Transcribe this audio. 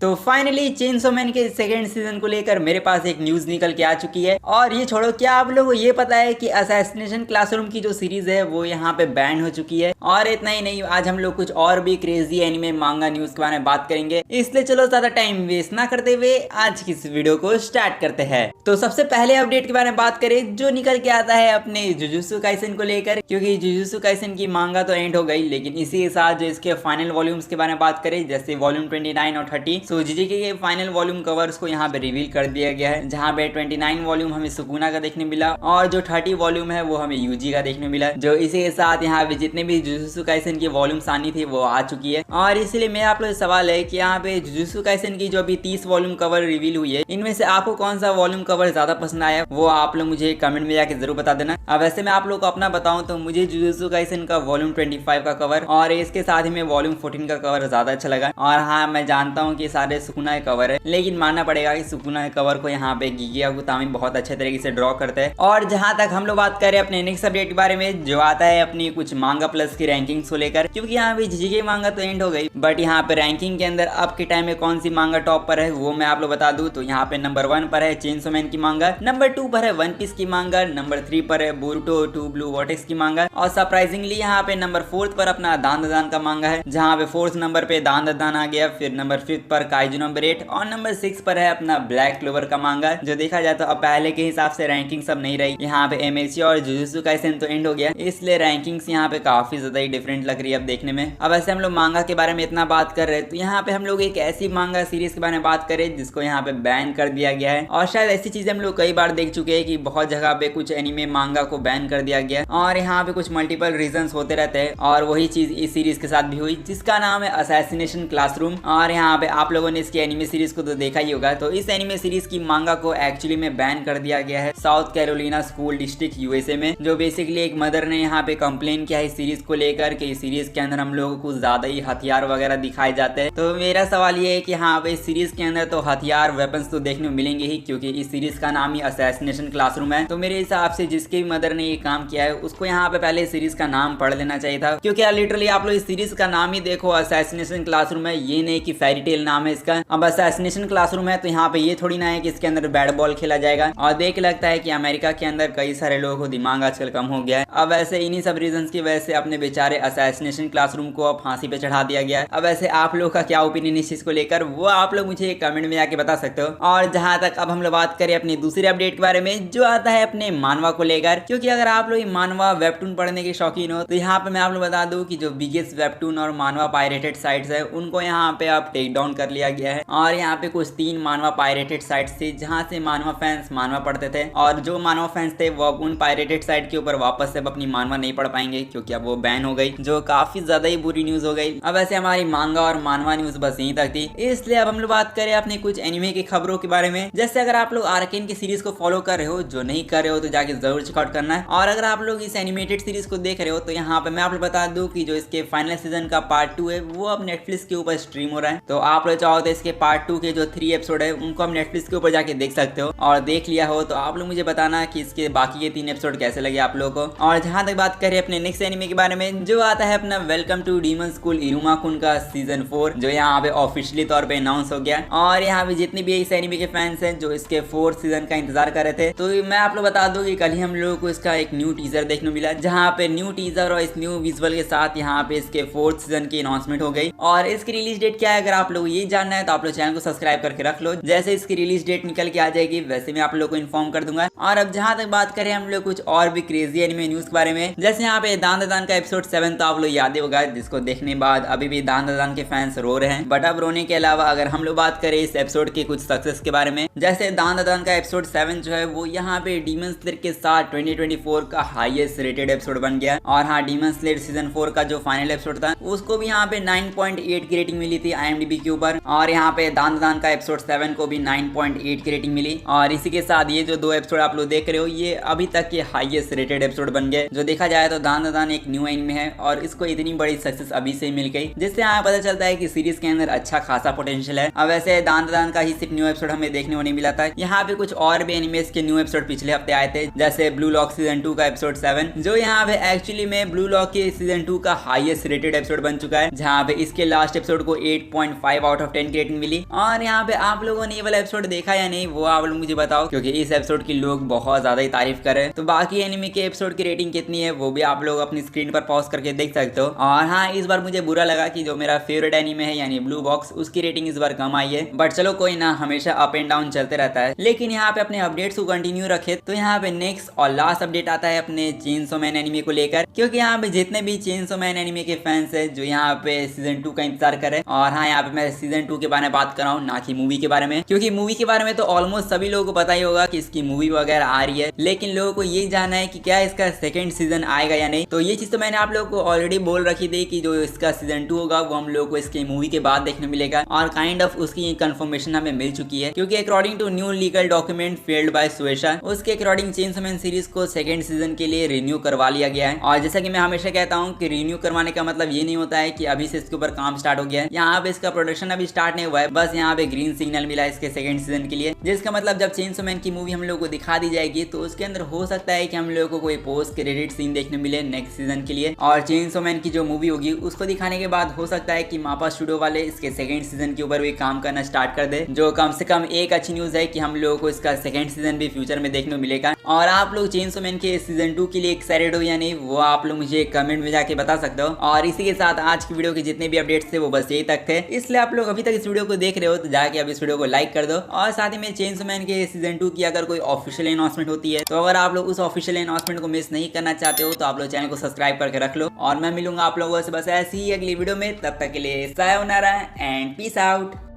तो finally chainsaw man के second season को लेकर मेरे पास एक न्यूज निकल के आ चुकी है। और ये छोड़ो, क्या आप लोगों को ये पता है कि असैसिनेशन क्लासरूम की जो सीरीज है वो यहाँ पे बैन हो चुकी है। और इतना ही नहीं, आज हम लोग कुछ और भी क्रेजी एनिमे मांगा न्यूज के बारे में बात करेंगे। इसलिए चलो ज्यादा टाइम वेस्ट ना करते हुए आज की इस वीडियो को स्टार्ट करते हैं। तो सबसे पहले अपडेट के बारे में बात करें जो निकल के आता है अपने जुजुत्सु काइसेन को लेकर, क्योंकि जुजुत्सु काइसेन की मांगा तो एंड हो गई, लेकिन इसी के साथ जो इसके फाइनल वॉल्यूम्स के बारे में बात करें जैसे वॉल्यूम 29 और 30, सो जीजीके के फाइनल वॉल्यूम कवर्स को यहाँ पे रिवील कर दिया गया है, जहाँ पे 29 वॉल्यूम हमें सुकुना का देखने मिला और जो 30 वॉल्यूम है वो हमें यूजी का देखने मिला। जो इसी के साथ यहाँ पे जितने भी जुजुत्सु काइसेन की वॉल्यूम्स आनी थी वो आ चुकी है। और इसलिए मेरा आप लोग सवाल है कि यहाँ पे जुजुत्सु काइसेन की जो अभी 30 वॉल्यूम कवर रिवील हुई है, इनमें से आपको कौन सा वॉल्यूम कवर ज्यादा पसंद आया वो आप लोग मुझे कमेंट में जाके जरूर बता देना। अब वैसे मैं आप लोग को अपना बताऊं तो मुझे जुजुत्सु काइसेन का वॉल्यूम 25 का कवर और इसके साथ ही में वॉल्यूम 14 का कवर ज्यादा अच्छा लगा। और हाँ, मैं जानता हूँ कि सारे सुकुना का कवर है, लेकिन मानना पड़ेगा कि सुकुना के कवर को यहाँ पे गिगिया गुतामी बहुत अच्छे तरीके से ड्रॉ करते हैं। और जहां तक हम लोग बात करें अपने नेक्स्ट अपडेट के बारे में जो आता है अपनी कुछ मांगा प्लस की रैंकिंग्स को लेकर, क्योंकि यहाँ पे जीजीके मांगा तो एंड हो गई, बट यहाँ पे रैंकिंग के अंदर अब के टाइम में कौन सी मांगा टॉप पर है वो मैं आप लोग बता दूं। तो यहाँ पे नंबर 1 पर है चेनसो मैन की मांगा, नंबर 2 पर है वन पीस की मांगा, नंबर 3 पर है बोरुटो 2 ब्लू वॉटेक्स की मांगा, और सरप्राइजिंगली यहाँ पे नंबर 4 पर अपना दान का मांगा है, जहाँ पे 4th नंबर पे दान आ गया। फिर नंबर 5 पर काइजू नंबर 8 और नंबर 6 पर है अपना ब्लैक क्लोवर का मांगा। जो देखा जाए तो अब पहले के हिसाब से रैंकिंग सब नहीं रही, यहाँ पे एमएसी और जुजुत्सु काइसेन तो एंड हो गया, इसलिए रैंकिंग्स यहाँ पे काफी ज्यादा ही डिफरेंट लग रही है अब देखने में। अब ऐसे हम लोग मांगा के बारे में इतना बात कर रहे हैं तो यहाँ पे हम लोग एक ऐसी मांगा सीरीज के बारे में बात करें जिसको यहाँ पे बैन कर दिया गया है। और शायद ऐसी चीजें हम लोग कई बार देख चुके हैं कि बहुत जगह पे कुछ एनिमे मांगा को बैन कर दिया गया और यहाँ पे कुछ मल्टीपल रीजंस होते रहते हैं। और वही चीज इस सीरीज के साथ भी हुई जिसका नाम है असैसिनेशन क्लासरूम। और यहाँ पे आप लोगों ने इसकी एनिमे सीरीज को तो देखा ही होगा। तो इस एनिमे सीरीज की मांगा को एक्चुअली में बैन कर दिया गया है south Carolina school district USA में। जो बेसिकली एक मदर ने यहाँ पे कंप्लेन किया है इस सीरीज को लेकर कि इस सीरीज के अंदर हम लोगों को ज्यादा ही हथियार वगैरह दिखाए जाते हैं। तो मेरा सवाल ये है कि हाँ पे इस सीरीज के अंदर तो हथियार वेपन्स तो देखने को मिलेंगे ही, क्योंकि इस सीरीज का नाम ही असैसिनेशन क्लासरूम है। तो मेरे हिसाब से जिसके भी मदर ने ये काम किया है उसको यहाँ पे पहले इस सीरीज का नाम पढ़ लेना चाहिए था, क्योंकि लिटरली आप लोग इस सीरीज का नाम ही देखो असैसिनेशन क्लासरूम है, ये नहीं कि फेरी टेल नाम है इसका। अब असैसिनेशन क्लासरूम है तो यहाँ पे ये थोड़ी ना है कि इसके अंदर बैट बॉल खेला जाएगा। और देख लगता है कि अमेरिका के अंदर कई सारे लोगों को दिमाग आजकल कम हो गया है। अब ऐसे इन्हीं सब रीजंस की वजह से अपने बेचारे असैसिनेशन क्लासरूम को अब फांसी पे चढ़ा दिया गया है। अब ऐसे आप लोग का क्या ओपिनियन इस चीज को लेकर वो आप लोग मुझे कमेंट में आके बता सकते हो। और जहां तक अब हम लोग बात करें अपनी दूसरे अपडेट के बारे में जो आता है अपने मानवा को लेकर, क्योंकि अगर आप लोग मानवा वेबटून पढ़ने के शौकीन हो तो यहाँ पे मैं आप लोग बता दूं कि जो बिगेस्ट वेबटून और मानवा पायरेटेड साइट्स है उनको यहाँ पे अब टेक डाउन कर लिया गया है। और यहाँ पे कुछ 3 मानवा पायरेटेड साइट्स थी जहाँ से मानवा फैंस मानवा पढ़ते थे, और जो मानवा फैंस थे वो उन पायरेटेड साइट के ऊपर वापस से अपनी मानवा नहीं पढ़ पाएंगे क्योंकि अब वो बैन हो गई, जो काफी ज्यादा ही बुरी न्यूज हो गई। अब ऐसे हमारी मांगा और मानवा न्यूज बस यहीं तक थी। इसलिए अब हम लोग बात करें अपने कुछ एनिमे की खबरों के बारे में। जैसे अगर आप लोग आर्केन की सीरीज को फॉलो कर रहे हो, जो नहीं कर रहे हो तो जाके जरूर चेकआउट करना है। और अगर आप लोग इस एनिमेटेड सीरीज को देख रहे हो तो यहाँ पे मैं आप लोग बता दूं कि जो इसके फाइनल सीजन का पार्ट 2 है वो अब नेटफ्लिक्स के ऊपर स्ट्रीम हो रहा है। तो आप लोग चाहो तो इसके पार्ट 2 के जो 3 एपिसोड है उनको आप नेटफ्लिक्स के ऊपर जाके देख सकते हो, और देख लिया हो तो आप लोग मुझे बताना कि इसके बाकी के 3 एपिसोड कैसे लगे आप लोगों को। और जहां तक बात करें अपने नेक्स्ट एनिमे के बारे में जो आता है अपना वेलकम टू डीमन स्कूल इरुमा-कुन का सीजन 4, जो यहाँ पे ऑफिशियली तौर पे अनाउंस हो गया। और यहाँ पे जितनी भी इस एनिमे के फैंस हैं जो इसके 4th सीजन का इंतजार कर रहे थे, तो मैं आप लोग बता दूं कि कल ही हम लोगों को इसका एक न्यू टीजर देखने मिला, जहाँ पे न्यू टीजर और इस न्यू विजुअल के साथ यहाँ पे इसके 4th सीजन की अनाउंसमेंट हो गई। और इसकी रिलीज डेट क्या है अगर आप लोग ये जानना है तो आप लोग चैनल को सब्सक्राइब करके रख लो, जैसे इसकी रिलीज डेट निकल के आ जाएगी वैसे मैं आप लोग को इन्फॉर्म कर दूंगा। और अब जहां तक बात करें हम लोग कुछ और भी क्रेजी एनिमे न्यूज के बारे में, जैसे यहाँ पे दान का एपिसोड 7 तो आप लोग याद ही होगा, जिसको देखने बाद अभी भी दान के फैंस रो रहे हैं। बट अब रोने के अलावा अगर हम लोग बात करें इस एपिसोड के कुछ सक्सेस के बारे में, जैसे दान का एपिसोड 7 जो है वो यहाँ पे डीमन स्लेयर के साथ 2024 का हाईएस्ट रेटेड एपिसोड बन गया। और हाँ, डीमन स्लेयर सीजन 4 का जो फाइनल एपिसोड था उसको भी यहाँ पे 9.8 की रेटिंग मिली थी IMDb के ऊपर। और यहाँ पे दान का एपिसोड 7 को भी 9.8 की रेटिंग मिली। और इसी के साथ ये जो 2 एपिसोड आप लोग देख रहे हो ये अभी तक के हाईएस्ट रेटेड एपिसोड बन गए। जो देखा जाए तो दान एक न्यू एनिमे है और इसको इतनी बड़ी सक्सेस अभी से मिल गई, जिससे यहाँ पता चलता है कि सीरीज के अंदर अच्छा खासा पोटेंशियल है। अब वैसे दान का ही सिर्फ न्यू एपिसोड हमें देखने को नहीं मिला था, यहाँ पे कुछ और भी एनिमेस के न्यू एपिसोड पिछले हफ्ते आए थे, जैसे ब्लू लॉक सीजन 2 का एपिसोड 7, जो यहाँ पे एक्चुअली में ब्लू लॉक के सीजन 2 का हाईएस्ट रेटेड एपिसोड बन चुका है, जहाँ पे इसके लास्ट एपिसोड को 8.5 ऑफ 10 की रेटिंग मिली। और यहाँ पे आप लोगों ने ये वाला एपिसोड देखा या नहीं वो आप लोग मुझे बताओ, क्योंकि इस एपिसोड की लोग बहुत ज्यादा ही तारीफ कर रहे हैं। तो बाकी एनिमे के एपिसोड की रेटिंग कितनी है वो भी आप लोग अपनी स्क्रीन पर पॉज करके देख सकते हो। और हाँ, इस बार मुझे बुरा लगा कि जो मेरा फेवरेट एनिमे है यानी ब्लू बॉक्स, उसकी रेटिंग इस बार कम आई है। बट चलो कोई ना, हमेशा अप एंड डाउन चलते रहता है। लेकिन यहाँ पे अपने अपडेट्स को कंटिन्यू रखे तो यहाँ पे नेक्स्ट और लास्ट अपडेट आता है अपने चेनसो मैन एनिमे को लेकर, क्योंकि यहाँ पे जितने भी चेनसो मैन एनिमे के फैंस है जो यहाँ पे सीजन 2 का इंतजार करे। और हाँ, यहाँ पे मैं सीजन 2 के बारे में बात कर रहा हूँ, ना कि मूवी के बारे में, क्योंकि मूवी के बारे में तो ऑलमोस्ट सभी लोगों को पता ही होगा कि इसकी मूवी वगैरह आ रही है। लेकिन लोगों को ये जानना है कि क्या इसका सेकंड सीजन आएगा या नहीं। तो ये चीज तो मैंने आप लोगों को ऑलरेडी बोल रखी थी कि जो इसका सीजन 2 होगा वो हम लोगों को इसकी मूवी के बाद देखने मिलेगा। और काइंड ऑफ उसकी कंफर्मेशन हमें मिल चुकी है, क्योंकि according to new legal document filed by Shueisha, उसके अकॉर्डिंग चेनसो मैन सीरीज को सेकंड सीजन के लिए रिन्यू करवा लिया गया है। और जैसा कि मैं हमेशा कहता हूँ कि रिन्यू करवाने का मतलब ये नहीं होता है कि अभी से इसके ऊपर काम स्टार्ट हो गया है। यहाँ पे इसका प्रोडक्शन अभी स्टार्ट नहीं हुआ है, बस यहाँ पे ग्रीन सिग्नल मिला है इसके सेकंड सीजन के लिए, जिसका मतलब जब चेनसो मैन की मूवी हम लोग को दिखा दी जाएगी तो उसके अंदर हो सकता है कि हम लोगों को कोई पोस्ट क्रेडिट सीन देखने मिले नेक्स्ट सीजन के लिए। और चेनसो मैन की जो मूवी होगी उसको दिखाने के बाद हो सकता है कि मापा स्टूडियो वाले इसके सेकंड सीजन के ऊपर भी काम करना स्टार्ट कर दे, जो कम से कम एक अच्छी न्यूज है कि हम लोगों को इसका सेकंड सीजन भी फ्यूचर में देखने को मिलेगा। और आप लोग चेनसो मैन के सीजन 2 के लिए एक्साइटेड हो या नहीं वो आप लोग मुझे कमेंट में जाके बता सकते हो। और इसी के साथ आज की वीडियो के जितने भी अपडेट्स थे वो बस यही तक थे, इसलिए आप लोग अभी तक इस वीडियो को देख रहे हो तो जाके अब इस वीडियो को लाइक कर दो। और साथ ही में चेनसो मैन के सीजन 2 की अगर कोई ऑफिशियल अनाउंसमेंट होती है तो अगर आप लोग उस ऑफिशियल अनाउंसमेंट को मिस नहीं करना चाहते हो तो आप लोग चैनल को सब्सक्राइब करके रख लो। और मैं मिलूंगा आप लोगों से बस ऐसी ही अगली वीडियो में, तब तक के लिए सायोनारा एंड पीस आउट।